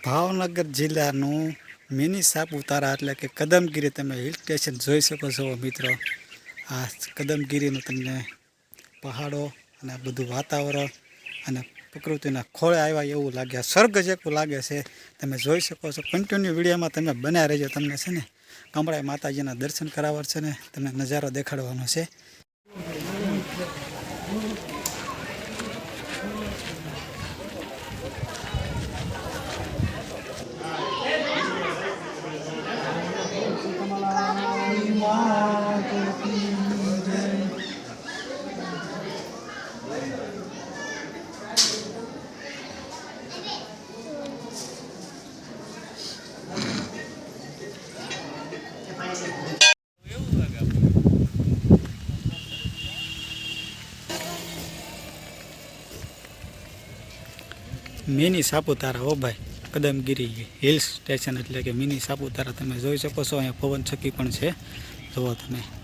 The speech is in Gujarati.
ભાવનગર જિલ્લાનું મિની સાપુતારા એટલે કે કદમગીરી તમે હિલ સ્ટેશન જોઈ શકો છો મિત્રો। આ કદમગીરીનું તમને પહાડો અને બધું વાતાવરણ અને પ્રકૃતિના ખોળે આવ્યા એવું લાગે, સ્વર્ગ જેવું લાગે છે। તમે જોઈ શકો છો, કન્ટિન્યુ વિડીયોમાં તમે બન્યા રહેજો। તમને છે ને કમળાઈ માતાજીના દર્શન કરાવવા છે ને તમને નજારો દેખાડવાનો છે। મિની સાપુતારા હો ભાઈ, કદમગીરી હિલ સ્ટેશન એટલે કે મિની સાપુતારા તમે જોઈ શકો છો। અહીંયા પવન ચક્કી પણ છે, જુઓ તમે।